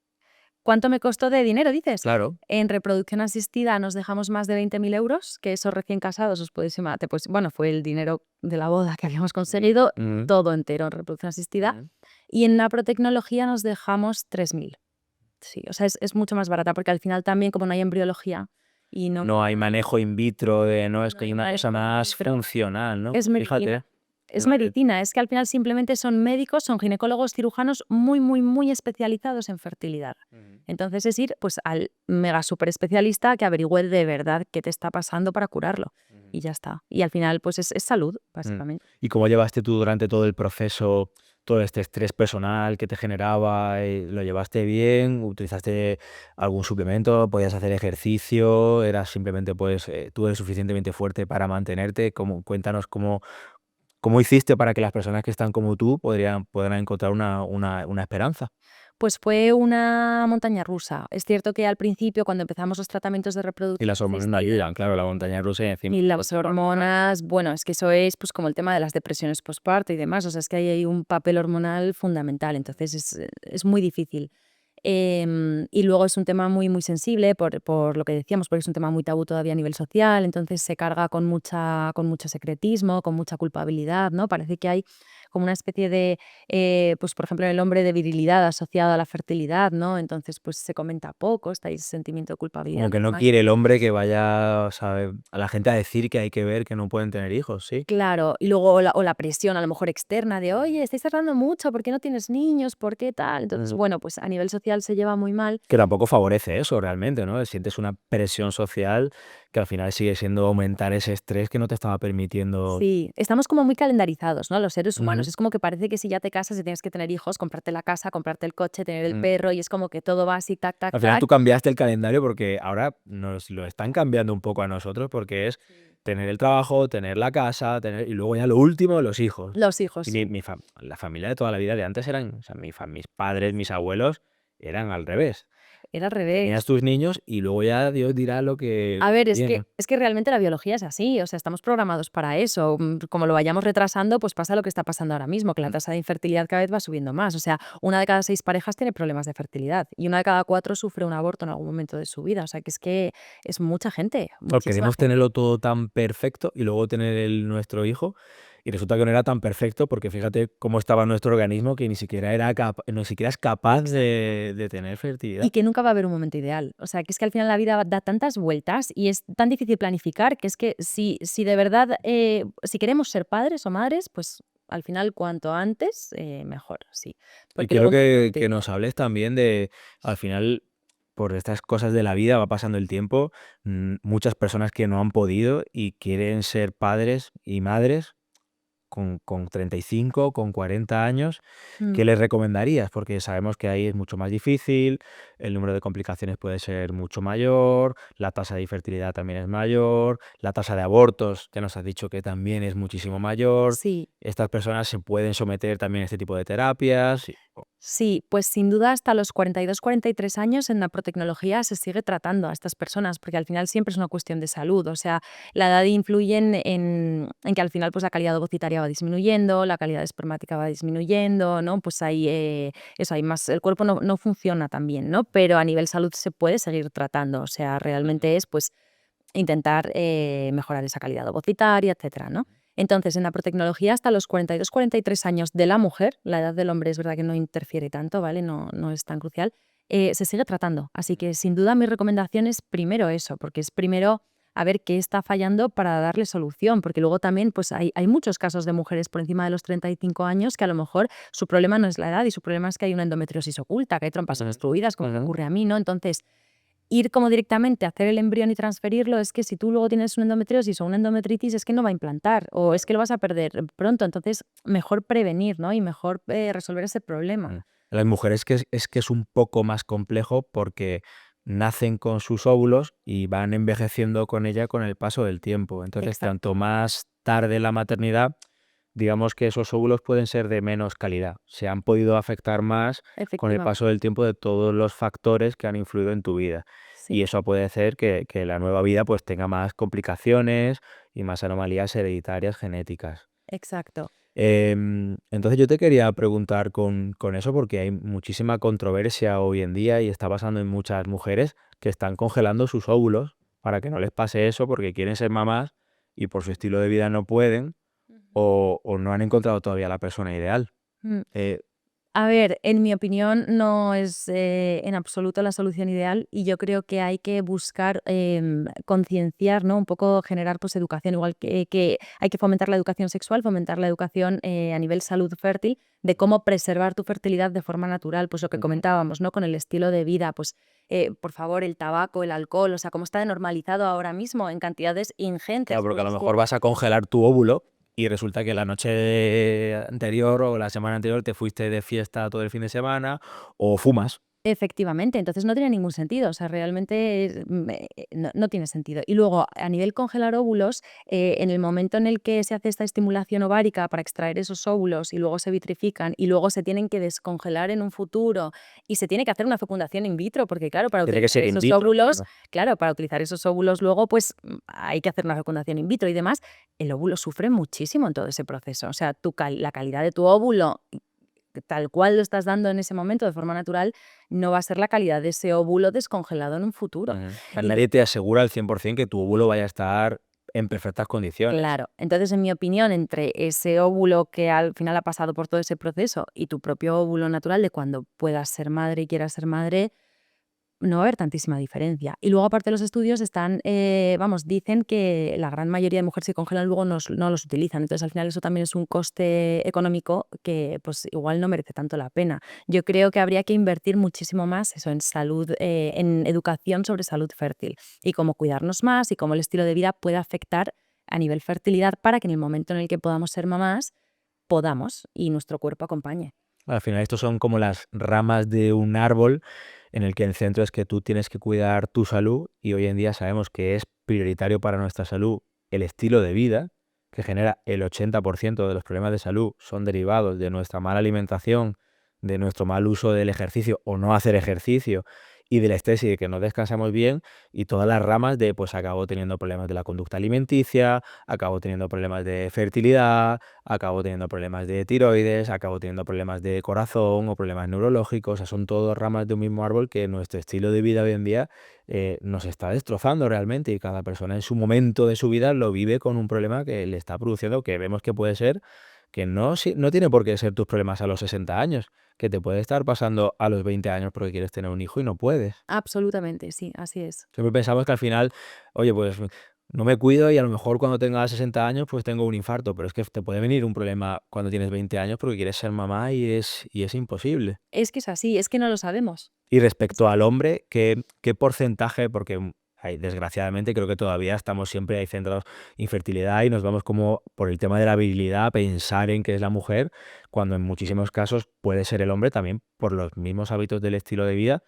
¿Cuánto me costó de dinero, dices? Claro. En reproducción asistida nos dejamos más de 20.000 euros, que esos recién casados os podéis imaginar, pues, bueno, fue el dinero de la boda que habíamos conseguido, Ujú. todo entero en reproducción asistida. Ujú. Y en naprotecnología nos dejamos 3.000. Sí, o sea, es mucho más barata, porque al final también, como no hay embriología y no No hay manejo in vitro de no, es no que hay hay una cosa manejo in más vitro, funcional, ¿no? es Pues fíjate, medicina. Es fíjate. medicina, es que al final simplemente son médicos, son ginecólogos, cirujanos muy, muy, muy especializados en fertilidad. Ujú. Entonces es ir pues al mega super especialista que averigüe de verdad qué te está pasando para curarlo. Ujú. Y ya está. Y al final pues es salud, Mm. básicamente. ¿Y cómo llevaste tú durante todo el proceso, todo este estrés personal que te generaba? ¿Lo llevaste bien? ¿Utilizaste algún suplemento? ¿Podías hacer ejercicio? ¿Eras simplemente, pues, tú eres suficientemente fuerte para mantenerte? Cuéntanos cómo hiciste para que las personas que están como tú puedan encontrar una esperanza. Pues fue una montaña rusa. Es cierto que al principio, cuando empezamos los tratamientos de Y reproducción las hormonas no asistida, ayudan, claro, la montaña rusa y encima y todo las te va. hormonas, bueno, es que eso es pues como el tema de las depresiones postparto y demás, o sea, es que ahí hay un papel hormonal fundamental, entonces es muy difícil. Y luego es un tema muy, muy sensible por lo que decíamos, porque es un tema muy tabú todavía a nivel social, entonces se carga con mucho secretismo, con mucha culpabilidad, ¿no? Parece que hay como una especie de, pues por ejemplo, en el hombre de virilidad asociada a la fertilidad, ¿no? Entonces, pues se comenta poco, está ahí ese sentimiento de culpabilidad Como y que no demás. quiere el hombre que vaya, ¿sabe?, a la gente a decir que hay que ver que no pueden tener hijos, ¿sí? Claro, y luego la presión a lo mejor externa de: "Oye, estáis tardando mucho, ¿por qué no tienes niños? ¿Por qué tal?". Entonces, bueno, pues a nivel social se lleva muy mal. Que tampoco favorece eso realmente, ¿no? Sientes una presión social que al final sigue siendo aumentar ese estrés que no te estaba permitiendo. Sí, estamos como muy calendarizados, ¿no? Los seres humanos. Ujú. Es como que parece que si ya te casas y tienes que tener hijos, comprarte la casa, comprarte el coche, tener el Mm. perro, y es como que todo va así, tac, tac, Al final tac. tú cambiaste el calendario porque ahora nos lo están cambiando un poco a nosotros, porque es Sí. tener el trabajo, tener la casa, tener y luego ya lo último, los hijos. Los hijos, Y sí. la familia de toda la vida de antes eran, o sea, mis padres, mis abuelos eran al revés. Era al Tenías revés. tus niños y luego ya Dios dirá lo que A ver, viene. es que realmente la biología es así, o sea, estamos programados para eso. Como lo vayamos retrasando, pues pasa lo que está pasando ahora mismo, que la Mm. tasa de infertilidad cada vez va subiendo más. O sea, una de cada 6 parejas tiene problemas de fertilidad y una de cada 4 sufre un aborto en algún momento de su vida. O sea, que es mucha gente, O muchísima queremos gente. tenerlo todo tan perfecto y luego tener nuestro hijo y resulta que no era tan perfecto porque fíjate cómo estaba nuestro organismo que ni siquiera es capaz Exacto. de tener Y fertilidad. que nunca va a haber un momento ideal. O sea, que es que al final la vida da tantas vueltas y es tan difícil planificar que es que si de verdad, si queremos ser padres o madres, pues al final cuanto antes, mejor, sí. Y Porque quiero luego nunca hay un que momento nos ideal. hables también de, al final, por estas cosas de la vida, va pasando el tiempo, muchas personas que no han podido y quieren ser padres y madres. con 35, con 40 años, Mm. ¿qué les recomendarías? Porque sabemos que ahí es mucho más difícil, el número de complicaciones puede ser mucho mayor, la tasa de infertilidad también es mayor, la tasa de abortos, ya nos has dicho que también es muchísimo mayor. Sí. Estas personas se pueden someter también a este tipo de terapias. Sí, pues sin duda hasta los 42, 43 años en la protecnología se sigue tratando a estas personas, porque al final siempre es una cuestión de salud. O sea, la edad influye en que al final pues la calidad ovocitaria va disminuyendo, la calidad espermática va disminuyendo, ¿no? Pues hay eso, hay más, el cuerpo no funciona tan bien, ¿no? Pero a nivel salud se puede seguir tratando. O sea, realmente es pues intentar mejorar esa calidad ovocitaria, etcétera, ¿no? Entonces, en la protecnología, hasta los 42, 43 años de la mujer, la edad del hombre es verdad que no interfiere tanto, ¿vale? No es tan crucial, se sigue tratando. Así que, sin duda, mi recomendación es primero eso, porque es primero a ver qué está fallando para darle solución, porque luego también pues hay muchos casos de mujeres por encima de los 35 años que a lo mejor su problema no es la edad y su problema es que hay una endometriosis oculta, que hay trompas Ujú, obstruidas, como me ujú. ocurre a mí, ¿no? Entonces, ir como directamente a hacer el embrión y transferirlo, es que si tú luego tienes una endometriosis o una endometritis, es que no va a implantar o es que lo vas a perder pronto. Entonces, mejor prevenir, ¿no? Y mejor resolver ese problema. Las mujeres que es un poco más complejo porque nacen con sus óvulos y van envejeciendo con ella con el paso del tiempo. Entonces, tanto Exacto, más tarde la maternidad, digamos que esos óvulos pueden ser de menos calidad. Se han podido afectar más con el paso efectivamente. del tiempo de todos los factores que han influido en tu vida. Sí, Y eso puede hacer que la nueva vida pues tenga más complicaciones y más anomalías hereditarias genéticas. exacto. Entonces yo te quería preguntar con eso, porque hay muchísima controversia hoy en día y está pasando en muchas mujeres que están congelando sus óvulos para que no les pase eso, porque quieren ser mamás y por su estilo de vida no pueden o no han encontrado todavía la persona ideal. Ujú. Eh, A ver, en mi opinión, no es en absoluto la solución ideal y yo creo que hay que buscar concienciar, ¿no? Un poco generar pues, educación, igual que hay que fomentar la educación sexual, fomentar la educación a nivel salud fértil, de cómo preservar tu fertilidad de forma natural, pues lo que Ujú. comentábamos, ¿no? Con el estilo de vida, pues por favor, el tabaco, el alcohol, o sea, cómo está de normalizado ahora mismo en cantidades Claro, ingentes, porque a pues lo es mejor que vas a congelar tu óvulo y resulta que la noche anterior o la semana anterior te fuiste de fiesta todo el fin de semana o fumas. efectivamente, entonces no tiene ningún sentido, o sea, realmente no tiene sentido. Y luego, a nivel congelar óvulos, en el momento en el que se hace esta estimulación ovárica para extraer esos óvulos y luego se vitrifican y luego se tienen que descongelar en un futuro y se tiene que hacer una fecundación in vitro, porque claro, para Tiene que utilizar ser in esos vitro. óvulos, Claro. claro, para utilizar esos óvulos luego, pues hay que hacer una fecundación in vitro y demás. El óvulo sufre muchísimo en todo ese proceso. O sea, la calidad de tu óvulo tal cual lo estás dando en ese momento de forma natural, no va a ser la calidad de ese óvulo descongelado en un futuro. Ujú. O sea, Y nadie te asegura al 100% que tu óvulo vaya a estar en perfectas condiciones. claro, entonces en mi opinión, entre ese óvulo que al final ha pasado por todo ese proceso y tu propio óvulo natural de cuando puedas ser madre y quieras ser madre, no va a haber tantísima diferencia. Y luego, aparte, los estudios están, vamos, dicen que la gran mayoría de mujeres que congelan luego no los utilizan. Entonces, al final, eso también es un coste económico que, pues, igual no merece tanto la pena. Yo creo que habría que invertir muchísimo más eso en salud, en educación sobre salud fértil y cómo cuidarnos más y cómo el estilo de vida puede afectar a nivel fertilidad para que en el momento en el que podamos ser mamás, podamos y nuestro cuerpo acompañe. Al final, estos son como las ramas de un árbol en el que el centro es que tú tienes que cuidar tu salud y hoy en día sabemos que es prioritario para nuestra salud el estilo de vida, que genera el 80% de los problemas de salud son derivados de nuestra mala alimentación, de nuestro mal uso del ejercicio o no hacer ejercicio y del estrés y de que no descansamos bien y todas las ramas de pues acabo teniendo problemas de la conducta alimenticia, acabo teniendo problemas de fertilidad, acabo teniendo problemas de tiroides, acabo teniendo problemas de corazón o problemas neurológicos. O sea, son todas ramas de un mismo árbol que nuestro estilo de vida hoy en día nos está destrozando realmente y cada persona en su momento de su vida lo vive con un problema que le está produciendo, que vemos que puede ser que no, no tiene por qué ser tus problemas a los 60 años, que te puede estar pasando a los 20 años porque quieres tener un hijo y no puedes. Absolutamente, sí, así es. Siempre pensamos que al final, oye, pues no me cuido y a lo mejor cuando tenga 60 años pues tengo un infarto, pero es que te puede venir un problema cuando tienes 20 años porque quieres ser mamá y es imposible. Es que es así, es que no lo sabemos. Y Es respecto que al hombre, ¿qué porcentaje? Porque desgraciadamente creo que todavía estamos siempre ahí centrados infertilidad y nos vamos como por el tema de la virilidad a pensar en que es la mujer, cuando en muchísimos casos puede ser el hombre también por los mismos hábitos del estilo de vida.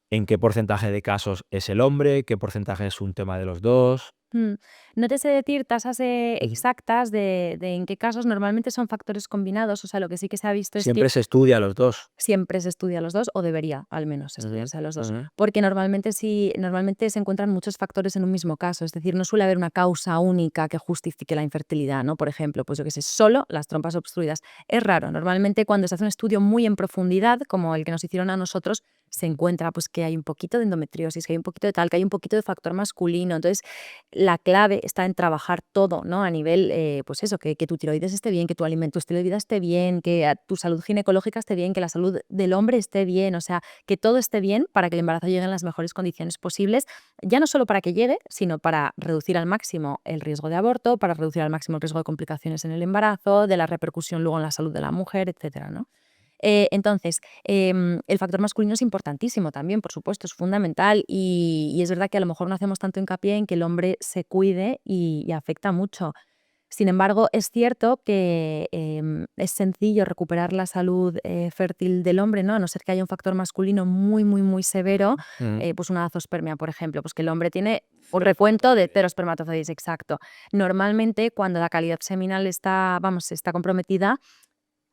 ¿En qué porcentaje de casos es el hombre? ¿Qué porcentaje es un tema de los dos? Mm. No te sé decir tasas Ujú. exactas de en qué casos, normalmente son factores combinados, o sea, lo que sí que se ha visto es que Siempre se estudia a los dos. siempre se estudia los 2 o debería al menos Ujú, estudiarse a los 2 ujú, porque normalmente se encuentran muchos factores en un mismo caso, es decir, no suele haber una causa única que justifique la infertilidad, ¿no? Por ejemplo, pues yo qué sé, solo las trompas obstruidas. Es raro, normalmente cuando se hace un estudio muy en profundidad, como el que nos hicieron a nosotros, se encuentra pues que hay un poquito de endometriosis, que hay un poquito de tal, que hay un poquito de factor masculino. Entonces, la clave está en trabajar todo, ¿no? A nivel, pues eso, que tu tiroides esté bien, que tu estilo de vida esté bien, que tu salud ginecológica esté bien, que la salud del hombre esté bien, o sea, que todo esté bien para que el embarazo llegue en las mejores condiciones posibles, ya no solo para que llegue, sino para reducir al máximo el riesgo de aborto, para reducir al máximo el riesgo de complicaciones en el embarazo, de la repercusión luego en la salud de la mujer, etcétera, ¿no? Entonces, el factor masculino es importantísimo también, por supuesto, es fundamental y es verdad que a lo mejor no hacemos tanto hincapié en que el hombre se cuide y afecta mucho. Sin embargo, es cierto que es sencillo recuperar la salud fértil del hombre, ¿no? A no ser que haya un factor masculino muy, muy, muy severo, ujú. pues una azospermia, por ejemplo, pues que el hombre tiene un recuento de 0 espermatozoides, exacto. Normalmente, cuando la calidad seminal está comprometida,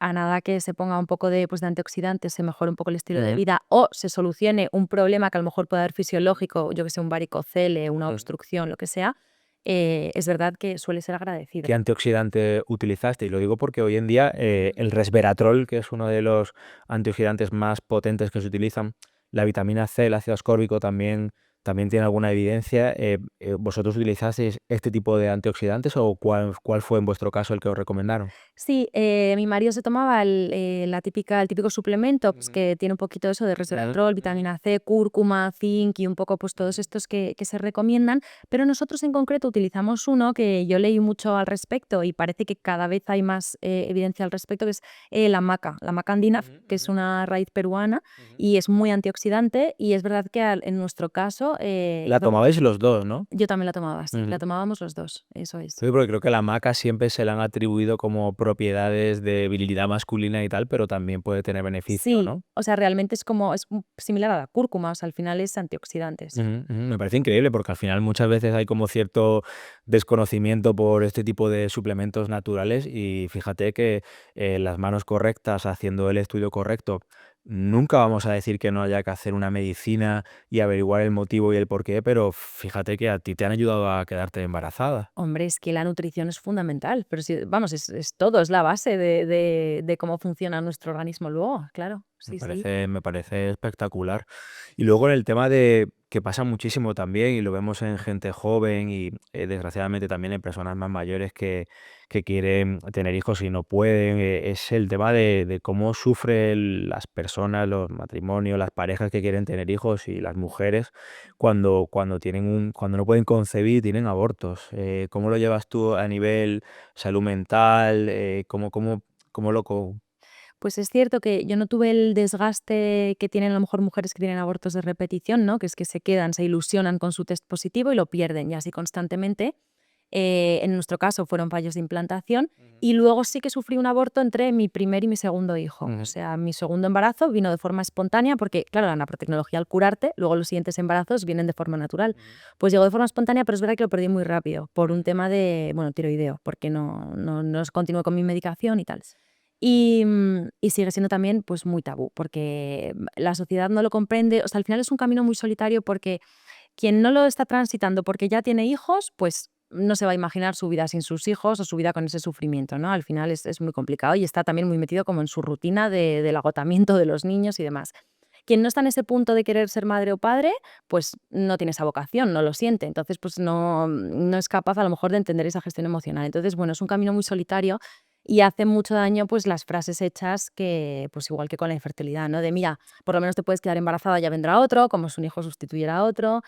a nada que se ponga un poco pues, de antioxidantes, se mejore un poco el estilo de Ujú, vida o se solucione un problema que a lo mejor puede haber fisiológico, yo que sé, un varicocele, una ujú. obstrucción, lo que sea, es verdad que suele ser agradecido. ¿Qué antioxidante utilizaste? Y lo digo porque hoy en día el resveratrol, que es uno de los antioxidantes más potentes que se utilizan, la vitamina C, el ácido ascórbico también tiene alguna evidencia. ¿Vosotros utilizasteis este tipo de antioxidantes o cuál fue en vuestro caso el que os recomendaron? Sí, mi marido se tomaba el típico suplemento pues, Ujú, que tiene un poquito eso de ujú, resveratrol, vitamina C, cúrcuma, zinc y un poco pues todos estos que se recomiendan, pero nosotros en concreto utilizamos uno que yo leí mucho al respecto y parece que cada vez hay más evidencia al respecto, que es la maca andina, ujú, que es ujú, una raíz peruana ujú. y es muy antioxidante y es verdad que en nuestro caso, La tomabais los dos, ¿no? yo también la tomaba, sí, la Ujú. tomábamos los dos, eso es. Sí, porque creo que la maca siempre se le han atribuido como propiedades de virilidad masculina y tal, pero también puede tener beneficio, Sí, ¿no? o sea, realmente similar a la cúrcuma, o sea, al final es antioxidante, sí. Ujú, ujú. Me parece increíble porque al final muchas veces hay como cierto desconocimiento por este tipo de suplementos naturales y fíjate que las manos correctas, haciendo el estudio correcto, nunca vamos a decir que no haya que hacer una medicina y averiguar el motivo y el porqué, pero fíjate que a ti te han ayudado a quedarte embarazada. Hombre, es que la nutrición es fundamental, pero sí, vamos, es todo, es la base de cómo funciona nuestro organismo luego, claro, sí, sí. Me parece espectacular. Y luego en el tema de que pasa muchísimo también, y lo vemos en gente joven y desgraciadamente también en personas más mayores que quieren tener hijos y no pueden, es el tema de cómo sufren las personas, los matrimonios, las parejas que quieren tener hijos y las mujeres cuando no pueden concebir, tienen abortos. ¿Cómo lo llevas tú a nivel salud mental? ¿Cómo Pues es cierto que yo no tuve el desgaste que tienen a lo mejor mujeres que tienen abortos de repetición, ¿no? Que es que se quedan, se ilusionan con su test positivo y lo pierden y así constantemente. En nuestro caso fueron fallos de implantación y luego sí que sufrí un aborto entre mi primer y mi segundo hijo. O Ujú, sea, mi segundo embarazo vino de forma espontánea porque, claro, la naprotecnología al curarte, luego los siguientes embarazos vienen de forma natural. ujú, Pues llegó de forma espontánea, pero es verdad que lo perdí muy rápido por un ujú. tema de, bueno, tiroideo, porque no continué con mi medicación y tal. Y sigue siendo también pues muy tabú, porque la sociedad no lo comprende, o sea, al final es un camino muy solitario porque quien no lo está transitando porque ya tiene hijos, pues no se va a imaginar su vida sin sus hijos o su vida con ese sufrimiento, ¿no? Al final es muy complicado y está también muy metido como en su rutina del agotamiento de los niños y demás. Quien no está en ese punto de querer ser madre o padre, pues no tiene esa vocación, no lo siente. Entonces, pues no es capaz a lo mejor de entender esa gestión emocional. Entonces, bueno, es un camino muy solitario Y hace mucho daño pues las frases hechas que, pues igual que con la infertilidad, ¿no? De mira, por lo menos te puedes quedar embarazada, ya vendrá otro, como si un hijo sustituyera a otro.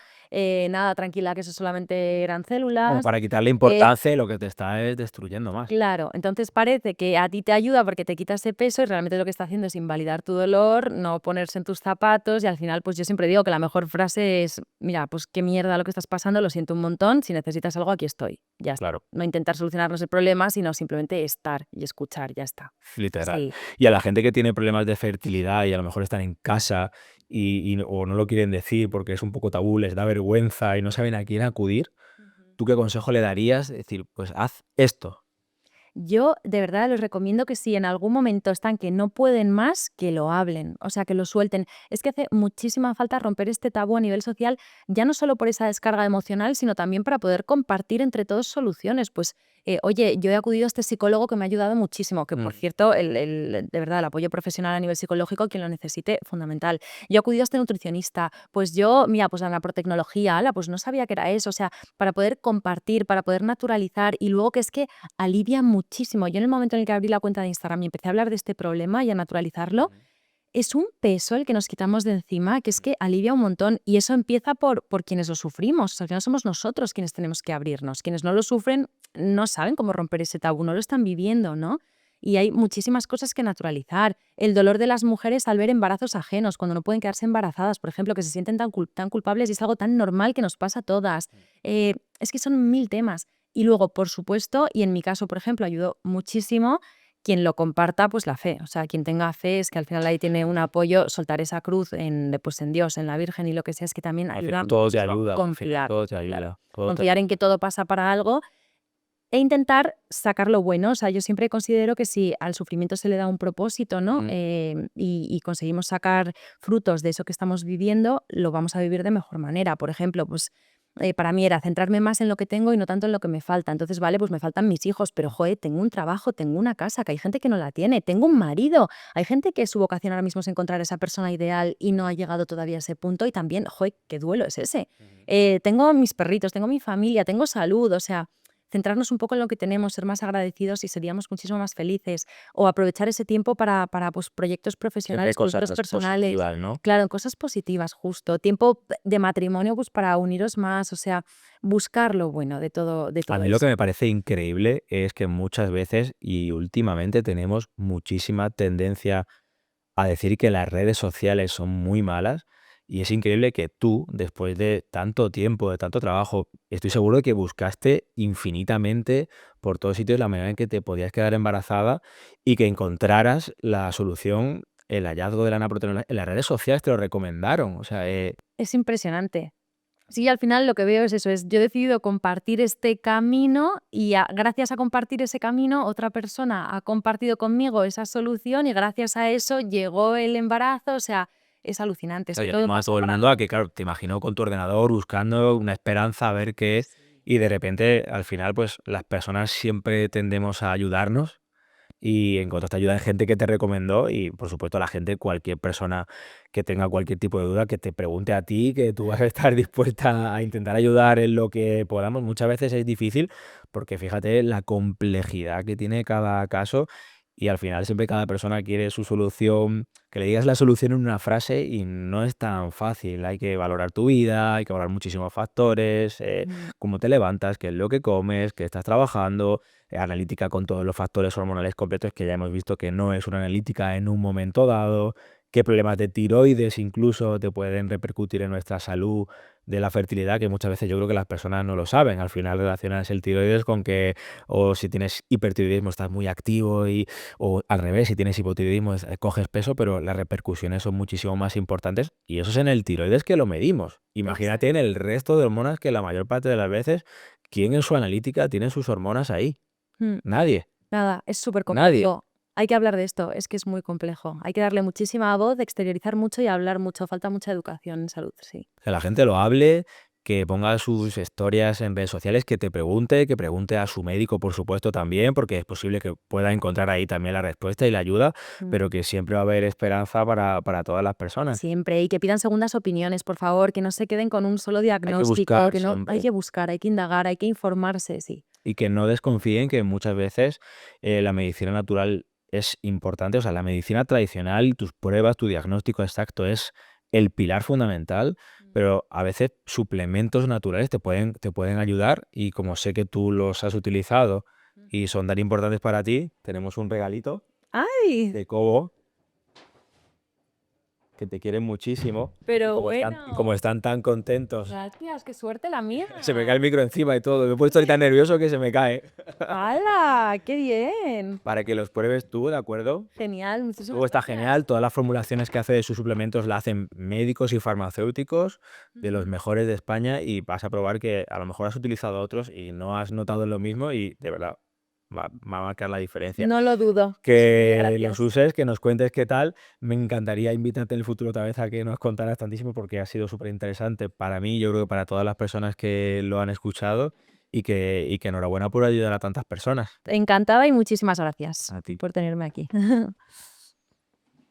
Nada, tranquila, que eso solamente eran Como células. para quitarle eh, importancia y lo que te está es destruyendo más. Claro, entonces parece que a ti te ayuda porque te quita ese peso y realmente lo que está haciendo es invalidar tu dolor, no ponerse en tus zapatos y al final pues yo siempre digo que la mejor frase es, mira, pues qué mierda lo que estás pasando, lo siento un montón, si necesitas algo aquí estoy, ya está. Claro, No intentar solucionarnos el problema, sino simplemente estar y escuchar, ya está. literal. Sí. Y a la gente que tiene problemas de fertilidad y a lo mejor están en casa o no lo quieren decir porque es un poco tabú, les da vergüenza y no saben a quién acudir, Ujú. ¿tú qué consejo le darías? Decir, pues haz esto. Yo de verdad les recomiendo que si en algún momento están que no pueden más, que lo hablen, o sea, que lo suelten. Es que hace muchísima falta romper este tabú a nivel social, ya no solo por esa descarga emocional, sino también para poder compartir entre todos soluciones. Pues, oye, yo he acudido a este psicólogo que me ha ayudado muchísimo, que por Mm. cierto, de verdad, el apoyo profesional a nivel psicológico, quien lo necesite, fundamental. Yo he acudido a este nutricionista, pues yo, mira, pues la naprotecnología, ala, pues no sabía que era eso, o sea, para poder compartir, para poder naturalizar y luego que es que alivia muchísimo. Yo en el momento en el que abrí la cuenta de Instagram y empecé a hablar de este problema y a naturalizarlo, Ujú. es un peso el que nos quitamos de encima, que es Mm. que alivia un montón. Y eso empieza por quienes lo sufrimos. O sea, al final somos nosotros quienes tenemos que abrirnos. Quienes no lo sufren no saben cómo romper ese tabú, no lo están viviendo, ¿no? Y hay muchísimas cosas que naturalizar. El dolor de las mujeres al ver embarazos ajenos, cuando no pueden quedarse embarazadas, por ejemplo, que se sienten tan culpables y es algo tan normal que nos pasa a todas. Es que son mil temas. Y luego, por supuesto, y en mi caso, por ejemplo, ayudó muchísimo quien lo comparta, pues la fe. O sea, quien tenga fe es que al final ahí tiene un apoyo, soltar esa cruz pues en Dios, en la Virgen y lo que sea, es que también Al ayuda final todo te muchísimo. ayuda, al final Confiar, todo te claro. ayuda, todo te Confiar en que todo pasa para algo e intentar sacar lo bueno. O sea, yo siempre considero que si al sufrimiento se le da un propósito, ¿no? Ujú. Y conseguimos sacar frutos de eso que estamos viviendo, lo vamos a vivir de mejor manera. Por ejemplo, pues para mí era centrarme más en lo que tengo y no tanto en lo que me falta. Entonces, vale, pues me faltan mis hijos, pero joder, tengo un trabajo, tengo una casa, que hay gente que no la tiene, tengo un marido, hay gente que su vocación ahora mismo es encontrar esa persona ideal y no ha llegado todavía a ese punto y también, joder, qué duelo es ese. Ujú. Tengo mis perritos, tengo mi familia, tengo salud, o sea, centrarnos un poco en lo que tenemos, ser más agradecidos y seríamos muchísimo más felices. O aprovechar ese tiempo para pues, proyectos Siempre profesionales, cosas proyectos personales. positivas, ¿no? Claro, cosas positivas, justo. Tiempo de matrimonio pues, para uniros más, o sea, buscar lo bueno de A todo mí lo que eso. me parece increíble es que muchas veces y últimamente tenemos muchísima tendencia a decir que las redes sociales son muy malas y es increíble que tú, después de tanto tiempo, de tanto trabajo, estoy seguro de que buscaste infinitamente por todos sitios la manera en que te podías quedar embarazada y que encontraras la solución, el hallazgo de la naproteína en las redes sociales te lo recomendaron. O sea, Es impresionante. Sí, al final lo que veo es eso, es yo he decidido compartir este camino y gracias a compartir ese camino, otra persona ha compartido conmigo esa solución y gracias a eso llegó el embarazo, o sea, es alucinante, es que claro, y todo animo a pasa todo el para mundo a algo. que, claro, te imagino con tu ordenador buscando una esperanza a ver qué es, Sí. y de repente, al final, pues las personas siempre tendemos a ayudarnos y encontraste ayuda en gente que te recomendó y, por supuesto, la gente, cualquier persona que tenga cualquier tipo de duda, que te pregunte a ti, que tú vas a estar dispuesta a intentar ayudar en lo que podamos. Muchas veces es difícil porque fíjate la complejidad que tiene cada caso y al final siempre cada persona quiere su solución, que le digas la solución en una frase y no es tan fácil. Hay que valorar tu vida, hay que valorar muchísimos factores, Mm. cómo te levantas, qué es lo que comes, qué estás trabajando, analítica con todos los factores hormonales completos, que ya hemos visto que no es una analítica en un momento dado, qué problemas de tiroides incluso te pueden repercutir en nuestra salud de la fertilidad, que muchas veces yo creo que las personas no lo saben. Al final relacionas el tiroides con que, o si tienes hipertiroidismo estás muy activo o al revés, si tienes hipotiroidismo coges peso, pero las repercusiones son muchísimo más importantes y eso es en el tiroides que lo medimos. Imagínate en Exacto. el resto de hormonas que la mayor parte de las veces, ¿quién en su analítica tiene sus hormonas ahí? Mm. Nadie, Nada, es súper nadie. complejo. Hay que hablar de esto, es que es muy complejo. Hay que darle muchísima voz, exteriorizar mucho y hablar mucho. Falta mucha educación en salud, sí. Que la gente lo hable, que ponga sus historias en redes sociales, que pregunte a su médico, por supuesto, también, porque es posible que pueda encontrar ahí también la respuesta y la ayuda, Mm. pero que siempre va a haber esperanza para todas las personas. Siempre, y que pidan segundas opiniones, por favor, que no se queden con un solo Hay que diagnóstico, buscar que no hay siempre. que buscar, hay que indagar, hay que informarse, sí. y que no desconfíen que muchas veces la medicina natural es importante. O sea, la medicina tradicional, tus pruebas, tu diagnóstico exacto es el pilar fundamental, pero a veces suplementos naturales te pueden ayudar y como sé que tú los has utilizado y son tan importantes para ti, tenemos un regalito ¡Ay! de Cobo que te quieren muchísimo y Pero como bueno, están tan contentos, gracias, qué suerte la mía. se me cae el micro encima y todo. Me he puesto ahorita nervioso que se me cae. ¡Hala! ¡Qué bien! Para que los pruebes tú, ¿de acuerdo? Genial, muchísimas Todo está gracias. genial, todas las formulaciones que hace de sus suplementos la hacen médicos y farmacéuticos de los mejores de España y vas a probar que a lo mejor has utilizado otros y no has notado lo mismo y de verdad va a marcar la diferencia. No lo dudo. Que Gracias. los uses, que nos cuentes qué tal. Me encantaría invitarte en el futuro otra vez a que nos contaras tantísimo porque ha sido súper interesante para mí, yo creo que para todas las personas que lo han escuchado y que enhorabuena por ayudar a tantas personas. Encantada y muchísimas gracias A ti. por tenerme aquí.